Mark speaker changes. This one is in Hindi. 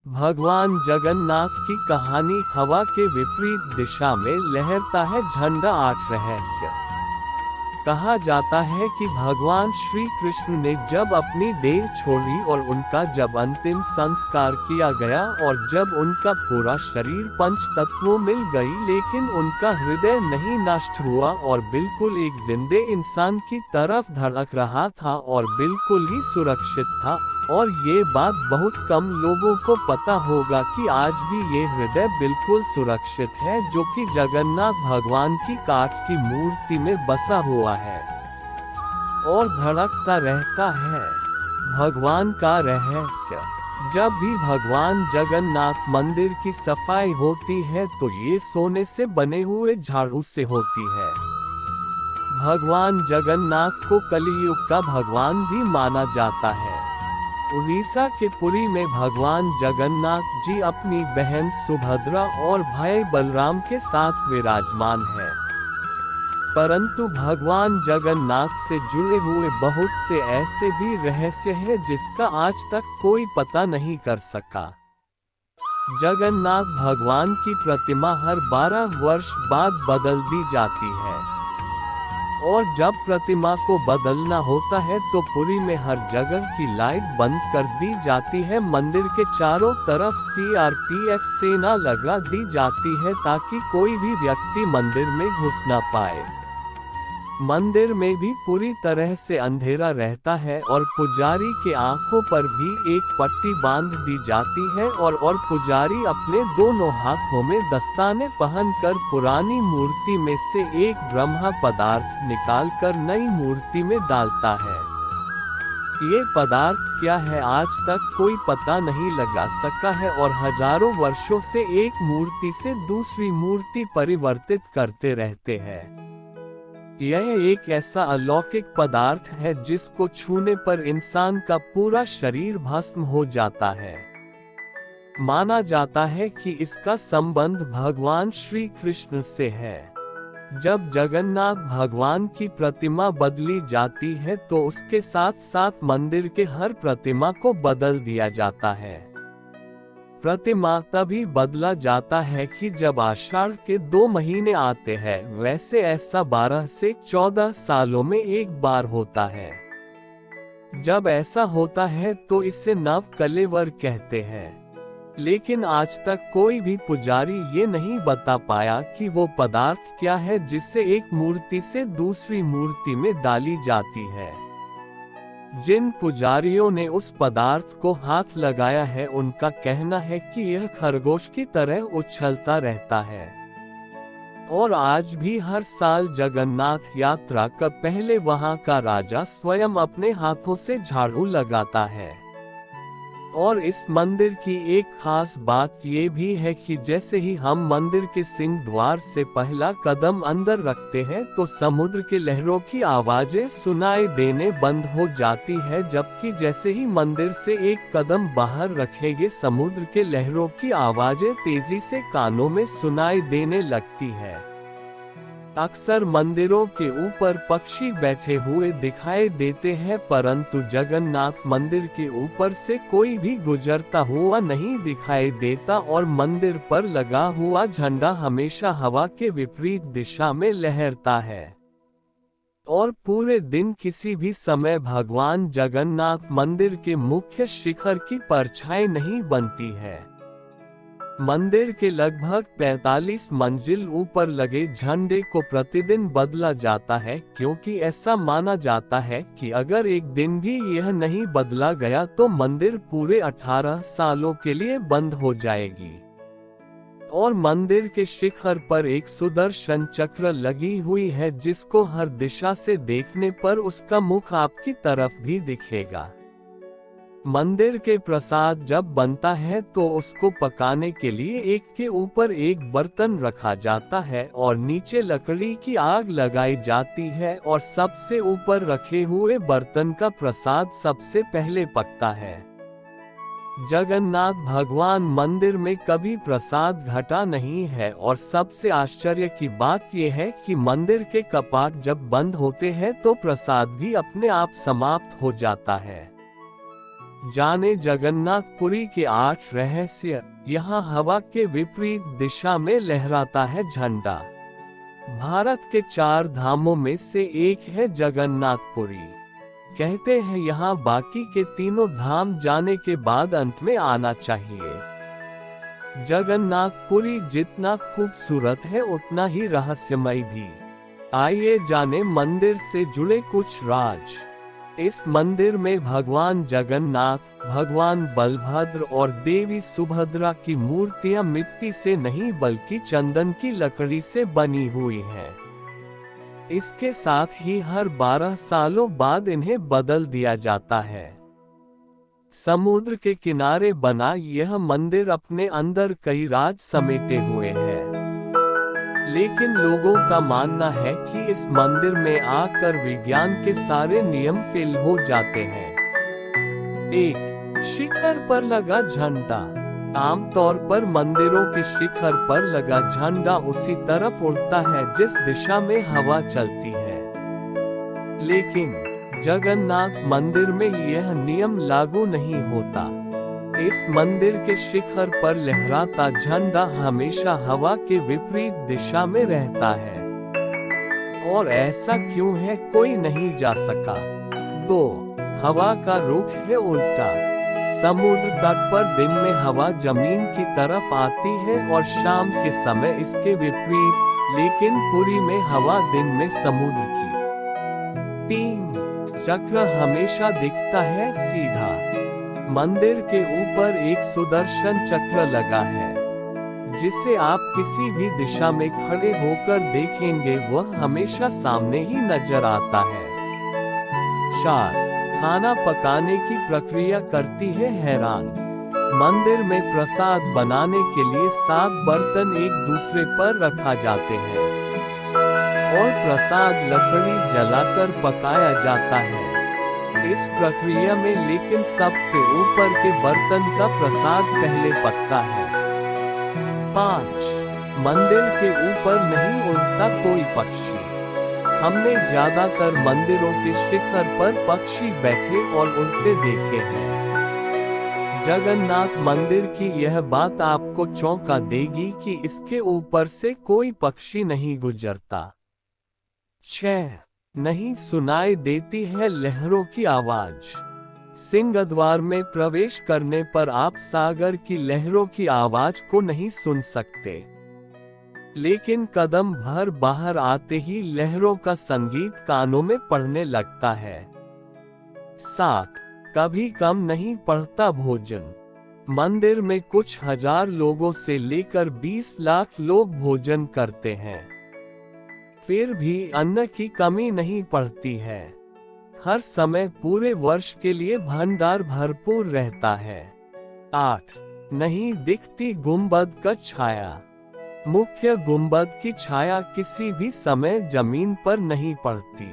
Speaker 1: भगवान जगन्नाथ की कहानी। हवा के विपरीत दिशा में लहरता है झंडा। 8 रहस्य। कहा जाता है कि भगवान श्री कृष्ण ने जब अपनी देह छोड़ी और उनका जब अंतिम संस्कार किया गया और जब उनका पूरा शरीर पंच तत्वों मिल गई, लेकिन उनका हृदय नहीं नष्ट हुआ और बिल्कुल एक जिंदे इंसान की तरफ धड़क रहा था और बिल्कुल ही सुरक्षित था। और ये बात बहुत कम लोगों को पता होगा कि आज भी ये हृदय बिल्कुल सुरक्षित है, जो कि जगन्नाथ भगवान की काठ की मूर्ति में बसा हुआ है और धड़कता रहता है। भगवान का रहस्य। जब भी भगवान जगन्नाथ मंदिर की सफाई होती है तो ये सोने से बने हुए झाड़ू से होती है। भगवान जगन्नाथ को कलियुग का भगवान भी माना जाता है। उड़ीसा के पुरी में भगवान जगन्नाथ जी अपनी बहन सुभद्रा और भाई बलराम के साथ विराजमान हैं। परंतु भगवान जगन्नाथ से जुड़े हुए बहुत से ऐसे भी रहस्य हैं जिसका आज तक कोई पता नहीं कर सका। जगन्नाथ भगवान की प्रतिमा हर 12 वर्ष बाद बदल दी जाती है और जब प्रतिमा को बदलना होता है तो पुरी में हर जगह की लाइट बंद कर दी जाती है। मंदिर के चारों तरफ सीआरपीएफ सेना लगा दी जाती है ताकि कोई भी व्यक्ति मंदिर में घुस न पाए। मंदिर में भी पूरी तरह से अंधेरा रहता है और पुजारी के आंखों पर भी एक पट्टी बांध दी जाती है और पुजारी अपने दोनों हाथों में दस्ताने पहनकर पुरानी मूर्ति में से एक ब्रह्मा पदार्थ निकालकर नई मूर्ति में डालता है। ये पदार्थ क्या है आज तक कोई पता नहीं लगा सका है और हजारों वर्षों से एक मूर्ति से दूसरी मूर्ति परिवर्तित करते रहते हैं। यह एक ऐसा अलौकिक पदार्थ है जिसको छूने पर इंसान का पूरा शरीर भस्म हो जाता है। माना जाता है कि इसका संबंध भगवान श्री कृष्ण से है। जब जगन्नाथ भगवान की प्रतिमा बदली जाती है तो उसके साथ साथ मंदिर के हर प्रतिमा को बदल दिया जाता है। प्रतिमा तभी बदला जाता है कि जब आषाढ़ के 2 महीने आते हैं। वैसे ऐसा 12 से 14 सालों में एक बार होता है। जब ऐसा होता है तो इसे नव कलेवर कहते हैं। लेकिन आज तक कोई भी पुजारी ये नहीं बता पाया कि वो पदार्थ क्या है जिससे एक मूर्ति से दूसरी मूर्ति में डाली जाती है। जिन पुजारियों ने उस पदार्थ को हाथ लगाया है उनका कहना है कि यह खरगोश की तरह उछलता रहता है और आज भी हर साल जगन्नाथ यात्रा का पहले वहां का राजा स्वयं अपने हाथों से झाड़ू लगाता है। और इस मंदिर की एक खास बात ये भी है कि जैसे ही हम मंदिर के सिंह द्वार से पहला कदम अंदर रखते हैं तो समुद्र के लहरों की आवाजें सुनाई देने बंद हो जाती है, जबकि जैसे ही मंदिर से एक कदम बाहर रखेंगे समुद्र के लहरों की आवाजें तेजी से कानों में सुनाई देने लगती है। अक्सर मंदिरों के ऊपर पक्षी बैठे हुए दिखाई देते हैं, परंतु जगन्नाथ मंदिर के ऊपर से कोई भी गुजरता हुआ नहीं दिखाई देता और मंदिर पर लगा हुआ झंडा हमेशा हवा के विपरीत दिशा में लहरता है। और पूरे दिन किसी भी समय भगवान जगन्नाथ मंदिर के मुख्य शिखर की परछाई नहीं बनती है। मंदिर के लगभग 45 मंजिल ऊपर लगे झंडे को प्रतिदिन बदला जाता है, क्योंकि ऐसा माना जाता है कि अगर एक दिन भी यह नहीं बदला गया तो मंदिर पूरे 18 सालों के लिए बंद हो जाएगी। और मंदिर के शिखर पर एक सुदर्शन चक्र लगी हुई है जिसको हर दिशा से देखने पर उसका मुख आपकी तरफ भी दिखेगा। मंदिर के प्रसाद जब बनता है तो उसको पकाने के लिए एक के ऊपर एक बर्तन रखा जाता है और नीचे लकड़ी की आग लगाई जाती है और सबसे ऊपर रखे हुए बर्तन का प्रसाद सबसे पहले पकता है। जगन्नाथ भगवान मंदिर में कभी प्रसाद घटा नहीं है और सबसे आश्चर्य की बात यह है कि मंदिर के कपाट जब बंद होते हैं तो प्रसाद भी अपने आप समाप्त हो जाता है। जाने जगन्नाथपुरी के 8 रहस्य। यहाँ हवा के विपरीत दिशा में लहराता है झंडा। भारत के 4 धामों में से एक है जगन्नाथपुरी। कहते हैं यहाँ बाकी के तीनों धाम जाने के बाद अंत में आना चाहिए। जगन्नाथपुरी जितना खूबसूरत है उतना ही रहस्यमय भी। आइए जाने मंदिर से जुड़े कुछ राज। इस मंदिर में भगवान जगन्नाथ, भगवान बलभद्र और देवी सुभद्रा की मूर्तियां मिट्टी से नहीं बल्कि चंदन की लकड़ी से बनी हुई हैं। इसके साथ ही हर 12 सालों बाद इन्हें बदल दिया जाता है। समुद्र के किनारे बना यह मंदिर अपने अंदर कई राज समेटे हुए है। लेकिन लोगों का मानना है कि इस मंदिर में आकर विज्ञान के सारे नियम फेल हो जाते हैं। 1. शिखर पर लगा झंडा। आमतौर पर मंदिरों के शिखर पर लगा झंडा उसी तरफ उड़ता है जिस दिशा में हवा चलती है। लेकिन जगन्नाथ मंदिर में यह नियम लागू नहीं होता। इस मंदिर के शिखर पर लहराता झंडा हमेशा हवा के विपरीत दिशा में रहता है। और ऐसा क्यों है कोई नहीं जा सका। 2. हवा का रुख है उल्टा। समुद्र तट पर दिन में हवा जमीन की तरफ आती है और शाम के समय इसके विपरीत, लेकिन पुरी में हवा दिन में समुद्र की। 3. चक्र हमेशा दिखता है सीधा। मंदिर के ऊपर एक सुदर्शन चक्र लगा है, जिसे आप किसी भी दिशा में खड़े होकर देखेंगे वह हमेशा सामने ही नजर आता है। 4. खाना पकाने की प्रक्रिया करती है हैरान। मंदिर में प्रसाद बनाने के लिए 7 बर्तन एक दूसरे पर रखा जाते हैं और प्रसाद लकड़ी जलाकर पकाया जाता है। इस प्रक्रिया में लेकिन सबसे ऊपर के बर्तन का प्रसाद पहले पकता है। 5. मंदिर के ऊपर नहीं उड़ता कोई पक्षी। हमने ज्यादातर मंदिरों के शिखर पर पक्षी बैठे और उड़ते देखे हैं। जगन्नाथ मंदिर की यह बात आपको चौंका देगी कि इसके ऊपर से कोई पक्षी नहीं गुजरता। 6. नहीं सुनाई देती है लहरों की आवाज। सिंहद्वार में प्रवेश करने पर आप सागर की लहरों की आवाज को नहीं सुन सकते, लेकिन कदम भर बाहर आते ही लहरों का संगीत कानों में पड़ने लगता है। 7. कभी कम नहीं पड़ता भोजन। मंदिर में कुछ हजार लोगों से लेकर 20 लाख लोग भोजन करते हैं, फिर भी अन्न की कमी नहीं पड़ती है। हर समय पूरे वर्ष के लिए भंडार भरपूर रहता है। 8. नहीं दिखती गुंबद का छाया। मुख्य गुंबद की छाया किसी भी समय जमीन पर नहीं पड़ती।